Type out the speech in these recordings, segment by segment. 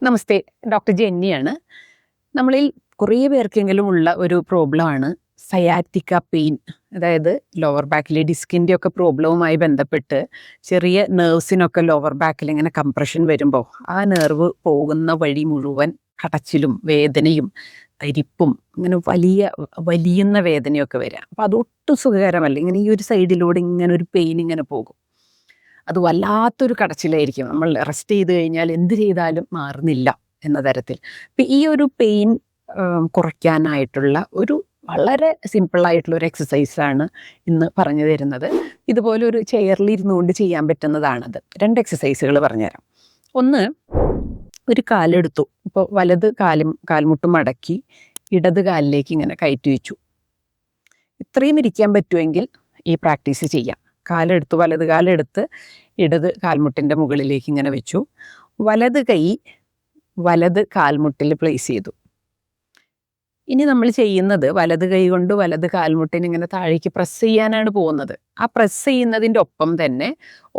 നമസ്തേ, doctor ജെന്നിയാണ്. നമ്മളിൽ കുറേ പേർക്കെങ്കിലും ഉള്ള ഒരു പ്രോബ്ലമാണ് സയാറ്റിക്ക പെയിൻ. അതായത് ലോവർ ബാക്കിലെ ഡിസ്കിൻ്റെ ഒക്കെ പ്രോബ്ലവുമായി ബന്ധപ്പെട്ട് ചെറിയ നെർവ്സിനൊക്കെ ലോവർ ബാക്കിൽ ഇങ്ങനെ കംപ്രഷൻ വരുമ്പോൾ ആ നെർവ് പോകുന്ന വഴി മുഴുവൻ കടച്ചിലും വേദനയും തരിപ്പും ഇങ്ങനെ വലിയുന്ന വേദനയൊക്കെ വരാം. അപ്പോൾ അതൊട്ടും സുഖകരമല്ല. ഇങ്ങനെ ഈ ഒരു സൈഡിലൂടെ ഇങ്ങനെ ഒരു പെയിൻ ഇങ്ങനെ പോകും. അത് വല്ലാത്തൊരു കടച്ചിലായിരിക്കും. നമ്മൾ റെസ്റ്റ് ചെയ്ത് കഴിഞ്ഞാൽ എന്ത് ചെയ്താലും മാറുന്നില്ല എന്ന തരത്തിൽ. അപ്പം ഈ ഒരു പെയിൻ കുറയ്ക്കാനായിട്ടുള്ള ഒരു വളരെ സിമ്പിളായിട്ടുള്ള ഒരു എക്സസൈസാണ് ഇന്ന് പറഞ്ഞു തരുന്നത്. ഇതുപോലെ ഒരു ചെയറിൽ ഇരുന്നുകൊണ്ട് ചെയ്യാൻ പറ്റുന്നതാണത്. 2 എക്സസൈസുകൾ പറഞ്ഞുതരാം. ഒന്ന്, ഒരു കാലെടുത്തു. ഇപ്പോൾ വലത് കാൽമുട്ട് മടക്കി ഇടത് കാലിലേക്ക് ഇങ്ങനെ കയറ്റി വെച്ചു. ഇത്രയും ഇരിക്കാൻ പറ്റുമെങ്കിൽ ഈ പ്രാക്ടീസ് ചെയ്യാം. വലത് കാലെടുത്ത് ഇടത് കാൽമുട്ടിൻ്റെ മുകളിലേക്ക് ഇങ്ങനെ വെച്ചു. വലത് കൈ വലത് കാൽമുട്ടിൽ പ്ലേസ് ചെയ്തു. ഇനി നമ്മൾ ചെയ്യുന്നത് വലത് കൈ കൊണ്ട് വലത് കാൽമുട്ടിന് ഇങ്ങനെ താഴേക്ക് പ്രസ് ചെയ്യാനാണ് പോകുന്നത്. ആ പ്രസ് ചെയ്യുന്നതിൻ്റെ ഒപ്പം തന്നെ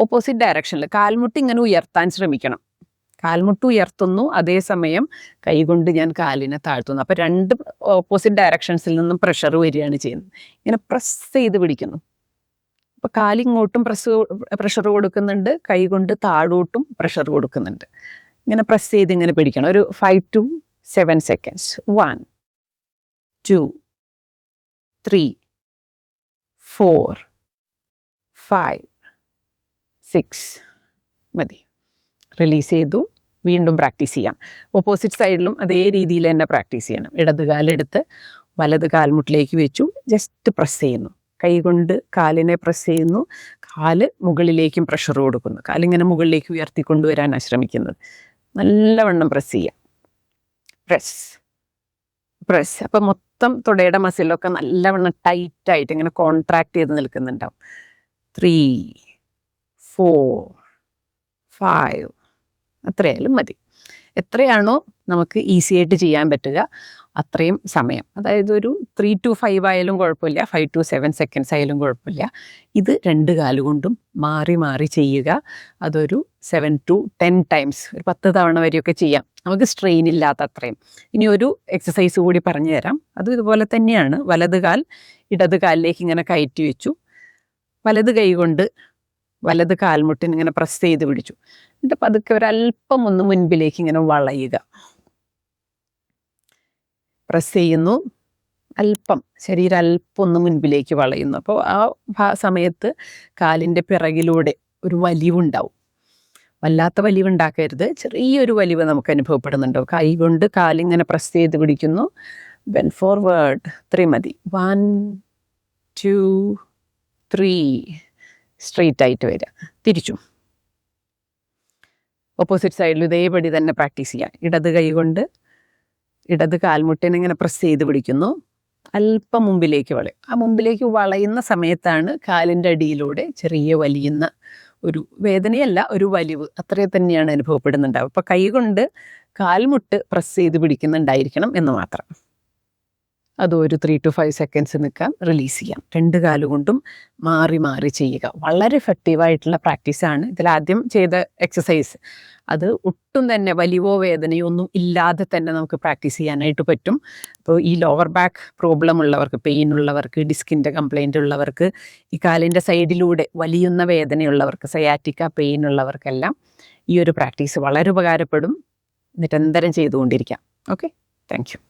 ഓപ്പോസിറ്റ് ഡയറക്ഷനിൽ കാൽമുട്ട് ഇങ്ങനെ ഉയർത്താൻ ശ്രമിക്കണം. കാൽമുട്ട് ഉയർത്തുന്നു, അതേസമയം കൈ കൊണ്ട് ഞാൻ കാലിനെ താഴ്ത്തുന്നു. അപ്പോൾ 2 ഓപ്പോസിറ്റ് ഡയറക്ഷൻസിൽ നിന്നും പ്രഷർ വരികയാണ് ചെയ്യുന്നത്. ഇങ്ങനെ പ്രസ് ചെയ്ത് പിടിക്കുന്നു. അപ്പോൾ കാലിങ്ങോട്ടും പ്രഷർ കൊടുക്കുന്നുണ്ട്, കൈ കൊണ്ട് താഴോട്ടും പ്രഷർ കൊടുക്കുന്നുണ്ട്. ഇങ്ങനെ പ്രസ് ചെയ്ത് ഇങ്ങനെ പിടിക്കണം. ഒരു 5 to 7 seconds. 1 2 3 4 5 6 മതി. റിലീസ് ചെയ്തു. വീണ്ടും പ്രാക്ടീസ് ചെയ്യാം. ഓപ്പോസിറ്റ് സൈഡിലും അതേ രീതിയിൽ തന്നെ പ്രാക്ടീസ് ചെയ്യണം. ഇടത് കാലെടുത്ത് വലത് കാൽമുട്ടിലേക്ക് വെച്ചു. ജസ്റ്റ് പ്രസ് ചെയ്യുന്നു. കൈ കൊണ്ട് കാലിനെ പ്രസ് ചെയ്യുന്നു. കാല് മുകളിലേക്കും പ്രഷർ കൊടുക്കുന്നു. കാലിങ്ങനെ മുകളിലേക്ക് ഉയർത്തിക്കൊണ്ടുവരാനാണ് ശ്രമിക്കുന്നത്. നല്ലവണ്ണം പ്രസ് ചെയ്യാം. പ്രസ്. അപ്പം മൊത്തം തുടയുടെ മസിലൊക്കെ നല്ലവണ്ണം ടൈറ്റായിട്ട് ഇങ്ങനെ കോൺട്രാക്ട് ചെയ്ത് നിൽക്കുന്നുണ്ടാവും. 3 4 5 അത്രയായാലും മതി. എത്രയാണോ നമുക്ക് ഈസി ആയിട്ട് ചെയ്യാൻ പറ്റുക അത്രയും സമയം. അതായത് ഒരു 3 to 5 ആയാലും കുഴപ്പമില്ല, 5 to 7 seconds ആയാലും കുഴപ്പമില്ല. ഇത് 2 കാലുകൊണ്ടും മാറി മാറി ചെയ്യുക. അതൊരു 7 to 10 times, ഒരു 10 തവണ വരെയൊക്കെ ചെയ്യാം. നമുക്ക് സ്ട്രെയിൻ ഇല്ലാത്ത അത്രയും. ഇനി ഒരു എക്സസൈസ് കൂടി പറഞ്ഞു തരാം. അതും ഇതുപോലെ തന്നെയാണ്. വലത് കാൽ ഇടത് കാലിലേക്ക് ഇങ്ങനെ കയറ്റി വെച്ചു. വലത് കൈ കൊണ്ട് വലത് കാൽമുട്ടിന് ഇങ്ങനെ പ്രസ് ചെയ്ത് പിടിച്ചു. എന്നിട്ട് പതുക്കെ ഒരല്പം ഒന്ന് മുൻപിലേക്ക് ഇങ്ങനെ വളയുക. പ്രസ് ചെയ്യുന്നു, ശരീരം അല്പം ഒന്ന് മുൻപിലേക്ക് വളയുന്നു. അപ്പോൾ ആ സമയത്ത് കാലിൻ്റെ പിറകിലൂടെ ഒരു വലിവുണ്ടാവും. വല്ലാത്ത വലിവുണ്ടാക്കരുത്, ചെറിയൊരു വലിവ് നമുക്ക് അനുഭവപ്പെടുന്നുണ്ടോ. കൈ കൊണ്ട് കാലിങ്ങനെ പ്രസ് ചെയ്ത് പിടിക്കുന്നു. Bend forward. 3 മതി. 1 2 3 സ്ട്രെയിറ്റ് ആയിട്ട് വരിക. തിരിച്ചു. ഓപ്പോസിറ്റ് സൈഡിൽ ഇതേപടി തന്നെ പ്രാക്ടീസ് ചെയ്യാം. ഇടത് കൈ കൊണ്ട് ഇടത് കാൽമുട്ടിനെ ഇങ്ങനെ പ്രസ് ചെയ്ത് പിടിക്കുന്നു. അല്പം മുമ്പിലേക്ക് വളയും. ആ മുമ്പിലേക്ക് വളയുന്ന സമയത്താണ് കാലിൻ്റെ അടിയിലൂടെ ചെറിയ വലിയുന്ന ഒരു വേദനയല്ല, ഒരു വലിവ് അത്രേ തന്നെയാണ് അനുഭവപ്പെടുന്നുണ്ടാവും. അപ്പോൾ കൈ കൊണ്ട് കാൽമുട്ട് പ്രസ് ചെയ്ത് പിടിക്കുന്നുണ്ടായിരിക്കണം എന്ന് മാത്രം. അത് ഒരു 3 to 5 seconds നിൽക്കാം, റിലീസ് ചെയ്യാം. 2 കാലുകൊണ്ടും മാറി മാറി ചെയ്യുക. വളരെ എഫക്റ്റീവായിട്ടുള്ള പ്രാക്ടീസാണ്. ഇതിലാദ്യം ചെയ്ത എക്സസൈസ് അത് ഒട്ടും തന്നെ വലിവോ വേദനയോ ഒന്നും ഇല്ലാതെ തന്നെ നമുക്ക് പ്രാക്ടീസ് ചെയ്യാനായിട്ട് പറ്റും. അപ്പോൾ ഈ ലോവർ ബാക്ക് പ്രോബ്ലം ഉള്ളവർക്ക്, പെയിൻ ഉള്ളവർക്ക്, ഡിസ്കിൻ്റെ കംപ്ലൈൻറ്റ് ഉള്ളവർക്ക്, ഈ കാലിൻ്റെ സൈഡിലൂടെ വലിയുന്ന വേദനയുള്ളവർക്ക്, സയാറ്റിക്ക പെയിൻ ഉള്ളവർക്കെല്ലാം ഈ ഒരു പ്രാക്ടീസ് വളരെ ഉപകാരപ്പെടും. നിരന്തരം ചെയ്തുകൊണ്ടിരിക്കാം. Okay, thank you.